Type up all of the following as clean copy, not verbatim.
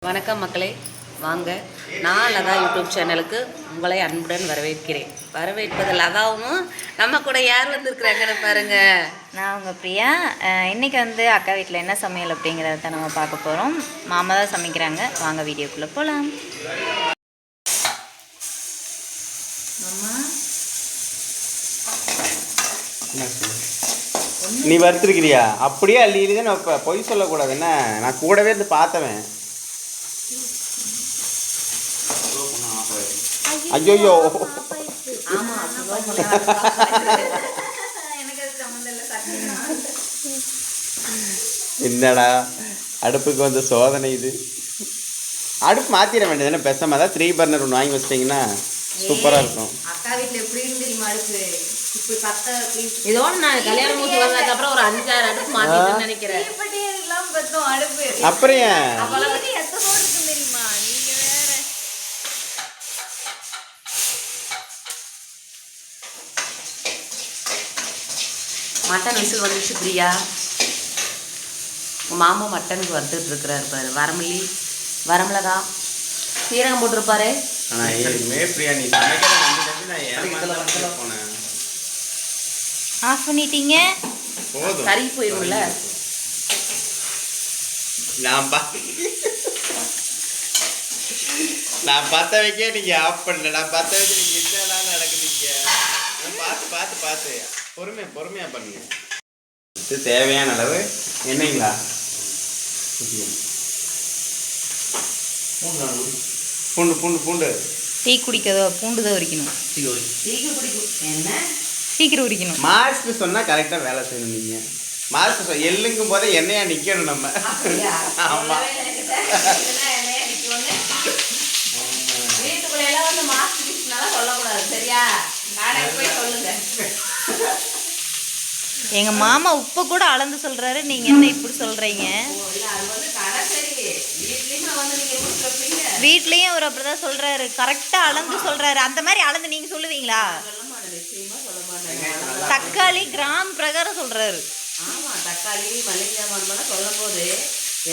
வணக்கம் மக்களே, வாங்க. நான் லதா யூடியூப் சேனலுக்கு உங்களை அன்புடன் வரவேற்கிறேன். வரவேற்பது லதாவும் நம்ம கூட யார் வந்திருக்கிறாங்கன்னு பாருங்க. நான் உங்கள் பிரியா. இன்றைக்கி அக்கா வீட்டில் என்ன சமையல் அப்படிங்கிறத தான் நம்ம பார்க்க போகிறோம். மாமா தான் சமைக்கிறாங்க. வாங்க வீடியோக்குள்ளே போகலாம். நீ வறுத்துருக்கிறியா? அப்படியே அள்ளிடுது. நான் இப்போ பொய் சொல்லக்கூடாது. என்ன, நான் கூடவே இருந்து பார்த்தவன். ஐயோ என்னடா அடுப்புக்கு வந்த சோதனை இது. அடுப்பு மாத்திர வேண்டியது என்ன, பேசாம தான் 3 பர்னர் ஒன்று வாங்கி வச்சிட்டிங்கன்னா சூப்பராக இருக்கும். அக்கா வீட்டில் எப்படின்னு தெரியுமா அடுப்பு? இப்போ இதோட நான் கல்யாணம் மூச்சு வந்ததுக்கு அப்புறம் ஒரு 5-6 அடுப்பு மாத்திட்டேன்னு நினைக்கிறேன். அப்புறம் மட்டன் விசில் வந்துச்சு பிரியா. உங்கள் மாமா மட்டனுக்கு வறுத்துட்டு இருக்கிறாரு பாரு. வரமல்லி, வரமிளகா, சீரகம் போட்டிருப்பாரு. ஆஃப் பண்ணிட்டீங்க, கறி போயிரும்ல. நான் பத்த வைக்க நீங்க ஆஃப் பண்ணல. நான் பத்த வைக்க நீங்க என்னலாம் நடக்குதுங்க. பார்த்து பார்த்து பார்த்து பொறுமையா பண்ணுங்க. இது தேவையான அளவு என்னங்களா பூண்டு பூண்டு பூண்டு டீ குடிக்கதோ பூண்டு தான் உரிக்கணும். சீக்கிரம் உரிக்கணும். மாஸ்க்கு சொன்னா கரெக்டா வேலை செய்யணும். நீங்க மாஸ்க்கு எள்ளுங்கும் போதே எண்ணெயா நிக்கணும் நம்ம. ஆமா, எங்க மாமா உப்பை கூட அளந்து சொல்றாரு. நீங்க என்ன இப்படி சொல்றீங்க? வீட்லயும் அவர் அப்படிதான் சொல்றாரு. கரெக்டா அளந்து சொல்றாரு. அந்த மாதிரி அளந்து நீங்க சொல்லுவீங்களா? தக்காளி கிராம் பிரகாரம் சொல்றாரு. ஆமா, தக்காளி மளிகை ஜாமான் சொல்லும் போது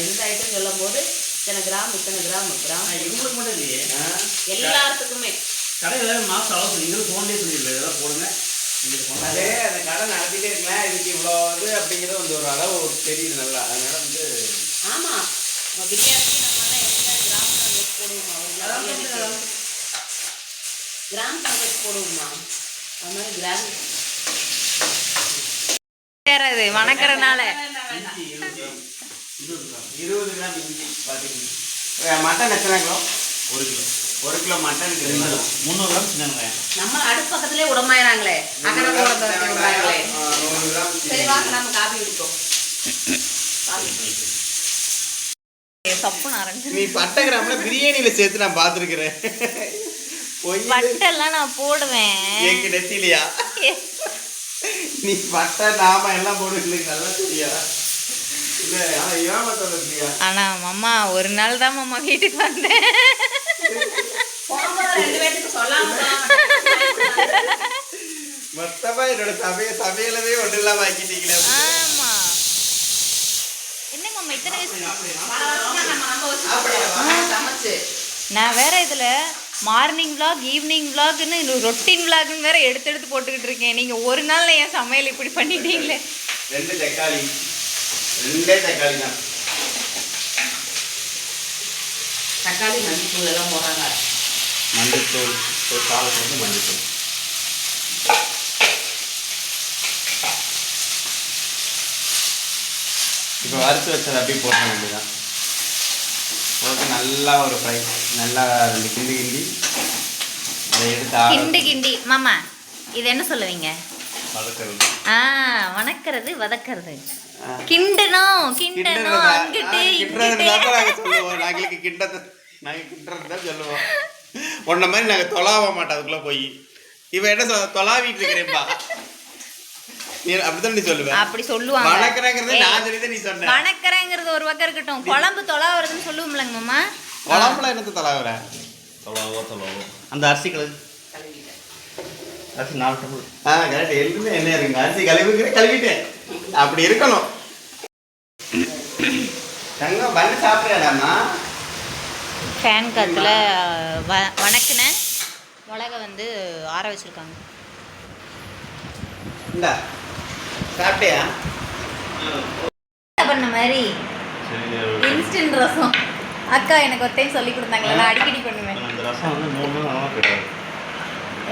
எந்த ஐட்டம் சொல்லும் போது இத்தனை கிராம் இவங்களுக்கு மட்டும் இல்லையே, எல்லாத்துக்குமே கடையில் மாசம் அளவு நீங்களும் ஃபோன்லேயே சொல்லிடுங்க. இதெல்லாம் போடுங்க, அதே அந்த கடை நடத்திட்டே இருக்கலாம். இதுக்கு இவ்வளோ இது அப்படிங்கிறது ஒரு அளவு தெரியுது நல்லா. அதனால ஆமாம், பிரியாணிக்கு நம்மளால எந்த கிராம் வச்சு போடுவோமா? கிராம் வச்சு போடுவோமா? அது மாதிரி கிராம் அது வணக்கறனால 20 கிராம் இஞ்சி பார்த்தீங்கன்னா. மட்டன் எத்தனை கிலோ? 1 கிலோ மட்டனுக்கு 300 கிராம் சின்ன வெங்காயம். நம்ம அடுப்பு பக்கத்துலேயே உடமாயிறாங்களே, அக்கறை விடுறாங்களே. சரி வாங்க, நம்ம காபி குடிப்போம். நீ பட்டை கிராம்ல பிரியாணியில சேர்த்து நான் பார்த்துருக்கிறேன். பட்டெல்லாம் நான் போடுவேன். எங்க நெத்திலையா? நீ பட்டை நாம எல்லாம் போடுவீங்க, நல்லா தெரியா? ஆனா மாமா ஒரு நாள் தான் மாமா வீட்டுக்கு வந்தேன். மொத்தமா என்னோட சமையலவே ஒன்று இல்லாம ஆக்கிட்டீங்களா? ஆமா, என்ன மாமா இத்தனை நான் வேற இதுல மார்னிங் விளாக், ஈவினிங் விளாக்னு ரொட்டீன் விளாக்னு வேற எடுத்து போட்டுக்கிட்டு இருக்கேன். நீங்க ஒரு நாள்ல என் சமையல் இப்படி பண்ணிட்டீங்களே. 2 தக்காளி தான். தக்காளி மஞ்சள் எல்லாம் போடுறாங்க. மஞ்சத்தூள் ஒரு காலத்து வந்து மஞ்சத்தூள். இப்போ வறுத்து வச்சது அப்படியே போட வேண்டியதான். போட்டு நல்லா ஒரு ஃப்ரை, நல்லா 2 கிண்டி அதை எடுத்து கிண்டி மாமா இது என்ன சொல்லுவீங்க? வதக்கிறது. வணக்கிறது, வதக்கிறது. கிண்டணும் அங்கிட்டு சொல்லுவோம். நாங்களுக்கு கிண்டது தான் சொல்லுவோம். உன்ன மாதிரி நாங்கள் தொலாவ மாட்டோம். அதுக்குள்ள போய் இவன் என்ன தொலாவிட்டு இருக்கிறேன்பா, அப்படித்தான் நீ சொல்லுவேன். அப்படி சொல்லுவாங்க. வணக்கறேங்கிறது நான் சொல்லிதான் நீ சொன்ன. வணக்கறேங்கிறது ஒரு பக்கம் இருக்கட்டும், குழம்பு தொலாவறதுன்னு சொல்லுவோம்லங்க மாமா. குழம்புல என்னது தொலாவற? தொலாவோ அந்த அரிசி அரிசி 4 டம்ளர். கரெக்ட். எதுவுமே என்ன இருக்குங்க, அரிசி கழுவிட்டேன். அப்படி இருக்கணும். தங்கம் பண்ண சாப்பிட்றாடாமா? ஃபேன் காற்றுல வணக்கின மிளகை வந்து ஆற வச்சுருக்காங்க. இந்தா சாப்பிட்டியா? பண்ண மாதிரி இன்ஸ்டன்ட் ரசம் அக்கா எனக்கு ஒரு டைம் சொல்லி கொடுத்தாங்களே, நான் அடிக்கடி பண்ணுவேன். அந்த ரசம் வந்து 3 நாள் கிடையாது.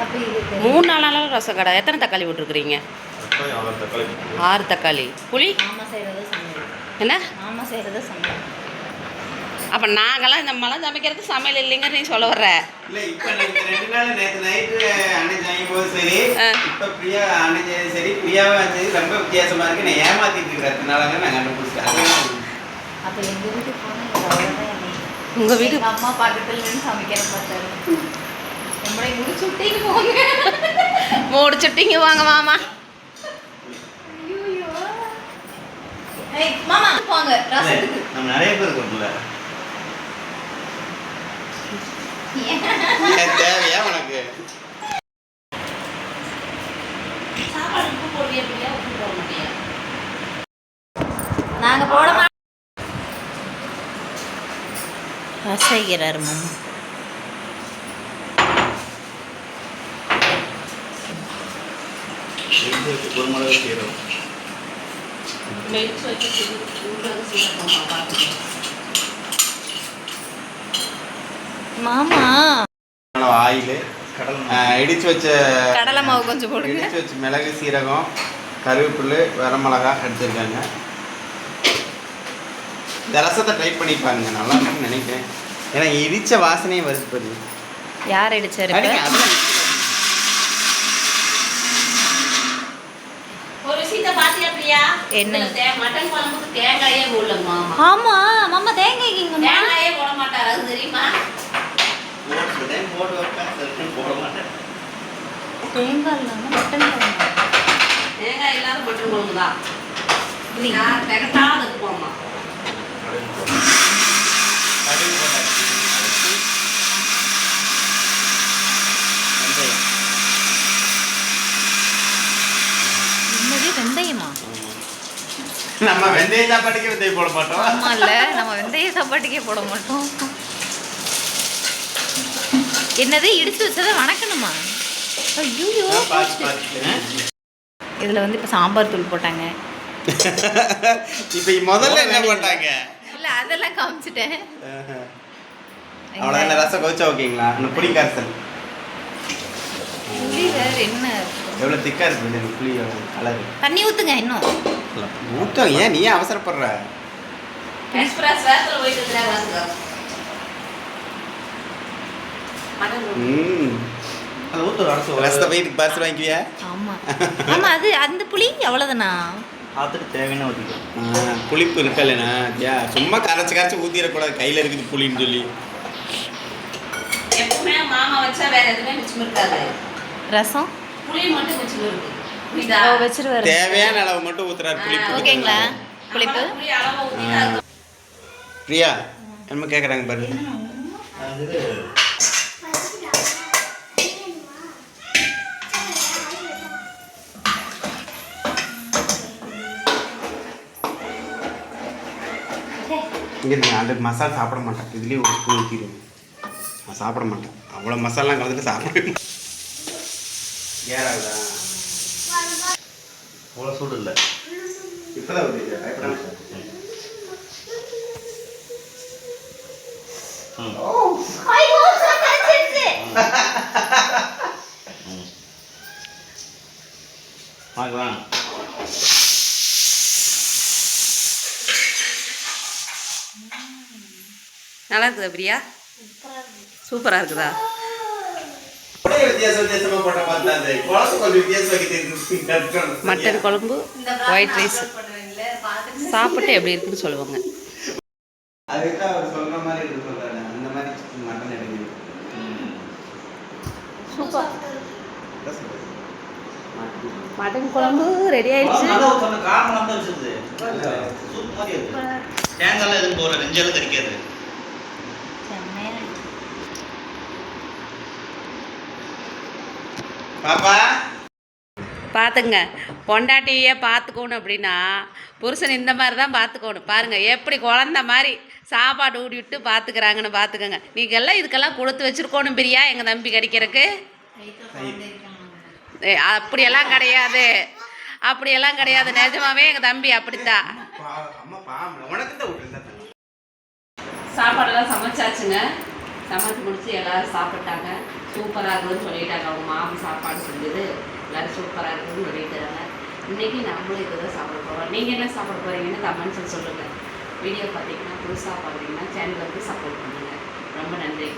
அப்போ இது 3 நாளாலும் ரசம் கடை. எத்தனை தக்காளி போட்டிருக்கிறீங்க? தக்காளி 6 தக்காளி. 6 தக்காளி. புளி மாமா செய்கிறத சமையல். என்ன? மாமா செய்கிறத சமையல். அப்போ நாங்களாம் இந்த மழை சமைக்கிறது சமையல் இல்லைங்க நீ சொல்ல வர்ற? இல்லை இப்போ எனக்கு 2 நாள் நேற்று நைட்டு அன்னை செய்யும் போது சரி, இப்போ பிரியா அன்னை செய்யும் சரி, பிரியாவை வந்து ரொம்ப வித்தியாசமாக இருக்கு. நான் ஏமாத்திட்டு இருக்கிறதுனால நான் கண்டுபிடிச்சேன். அப்போ எங்கள் வீட்டுக்கு போனால் உங்கள் வீடு அம்மா பக்கத்தில் நின்று சமைக்கிற பார்த்தாரு. நம்மளை முடிச்சு விட்டீங்க போங்க. முடிச்சுட்டிங்க வாங்க மாமா. ஐயோ மாமா போங்க ரசத்துக்கு. நம்ம நிறைய பேர் இருக்கோம்ல. தேவையா உனக்கு? சாப்பாடு உப்பு போடுறியா பிரியா? உப்பு போட மாட்டியா? நாங்கள் போட மாட்டோம். ரசிக்கிறார் மாமா. குருமிளகு சீரகம். மெடிச்சு வச்சு ஊறுறது சீக்கிரமா பார்த்துக்கோ. மாமா ஆயில், இடிச்சு வச்ச கடலை மாவு கொஞ்சம் போடுங்க. இடிச்சு வச்ச மிளகு, சீரகம், கருவேப்பிலை, வரமிளகா எடுத்துருக்காங்க. இந்த ரசத்தை ட்ரை பண்ணி பாருங்க, நல்லா இருக்குன்னு நினைக்கிறேன். ஏன்னா இடிச்ச வாசனையே வருது பாருங்க. யார் அடிச்சாரு? ஒரு விஷயத்தை பாத்தியா பிரியா? என்ன? மட்டன் குழம்புக்கு தேங்காயே போடல மாமா. ஆமா மாமா தேங்காய் தேங்காயே போட மாட்டாரு, அது தெரியுமா? போட்டு வைப்பேன், சில time போட மாட்டேன். தேங்காய் இல்லாம மட்டன் குழம்பு. தேங்காய் இல்லாத மட்டன் குழம்பு தான். நான் திகட்டாத இருக்குமாம்மா. கடுகு போட்டாச்சு. வெந்தயம். என்னது வெந்தயமா? நம்ம வெந்தய சாப்பாட்டுக்கே வெந்தயம் போட மாட்டோம். ஆமா இல்ல, நம்ம வெந்தய சாப்பாட்டுக்கே போட மாட்டோம். என்னது இடிச்சு வச்சதை வணக்கணுமா? ஐயோ இதுல வந்து இப்ப சாம்பார் தூள் போட்டாங்க. இப்ப முதல்ல என்ன போட்டாங்க? இல்ல அதெல்லாம் காமிச்சிட்டேன். அவ்வளவுதான். ரசம் கொதிச்சா ஓகேங்களா? இன்னும் புளி கரைசல் புளி வேற என்ன? எவ்வளவு திக்கா இருக்கு இந்த புளி கலர். தண்ணி ஊத்துங்க இன்னும். ஊத்தம் ஏன் நீ அவசரப்படுற? எக்ஸ்பிரஸ் வேஸ்ட்ல போயிட்டு இருக்கா வாசுங்க. மட்டன் அது ஊத்து ரசத்தை போய் பர்ஸ் வாங்கிக்குவியா? ஆமா ஆமா, அது அந்த புளி அவ்வளவுதானா? பார்த்துட்டு தேவையான ஊற்றிக்கலாம். புளிப்பு இருக்கல்லண்ணா. சும்மா கரைச்சி ஊத்திடக்கூடாது, கையில இருக்குது புளின்னு சொல்லி. எப்பவுமே மாமா வச்சா வேற எதுவுமே மிச்சம் இருக்காது. ரசம் புளி மட்டும் மிச்சம் இருக்கு. புரியுதா? வச்சிருவாரு. தேவையான அளவு மட்டும் ஊத்துறாரு புளிப்பு. ஓகேங்களா? புளிப்பு புளி அளவா ஊத்திட்டா பிரியா என்ன கேக்குறாங்க பாரு. அது இங்கே அந்த மசாலா சாப்பிட மாட்டேன், இதுலேயே ஒரு ஸ்பூன் ஊற்றிடுவேன். நான் சாப்பிட மாட்டேன், அவ்வளோ மசாலாம் கலந்துட்டு சாப்பிட மாட்டேன். ஏறாதா? அவ்வளோ சூடு இல்லை. இப்போதான் வருது, பயப்படாம சார். வாங்கலாம். நல்லா இருக்குதா பிரியா? சூப்பரா இருக்குதா? மட்டன் குழம்பு, ஒயிட் ரைஸ் சாப்பிட்டு எப்படி இருக்குன்னு சொல்லுவாங்க. சூப்பர். மட்டன் குழம்பு ரெடி ஆயிடுச்சு. தேங்காய்லாம் எதுவும் போகிற நெஞ்செல்லாம் தெரிக்காது. பாப்பா பார்த்துங்க, பொண்டாட்டியை பார்த்துக்கணும் அப்படின்னா புருஷன் இந்த மாதிரி தான் பார்த்துக்கணும். பாருங்கள் எப்படி குழந்த மாதிரி சாப்பாடு ஊட்டி விட்டு பார்த்துக்கிறாங்கன்னு பார்த்துக்கோங்க. நீங்கள் எல்லாம் இதுக்கெல்லாம் கொடுத்து வச்சுருக்கணும் பிரியா எங்கள் தம்பி கிடைக்கிறதுக்கு. அப்படியெல்லாம் கிடையாது, அப்படியெல்லாம் கிடையாது. நிஜமாவே எங்கள் தம்பி அப்படித்தான். சாப்பாடெல்லாம் சமைச்சாச்சுங்க. சமைச்சு முடிச்சு எல்லோரும் சாப்பிட்டாங்க. சூப்பராக இருக்குதுன்னு சொல்லிட்டாங்க. அவங்க மாமி சாப்பாடு செஞ்சது எல்லோரும் சூப்பராக இருக்குதுன்னு சொல்லிட்டாங்க. இன்றைக்கி நம்மளும் இதை தான் சாப்பிட போகிறோம். நீங்கள் என்ன சாப்பிட போகிறீங்கன்னு கமெண்ட்ஸில் சொல்லுங்கள். வீடியோ பார்த்தீங்கன்னா புதுசாக பார்க்குறீங்கன்னா சேனலுக்கு சப்போர்ட் பண்ணுங்கள். ரொம்ப நன்றி.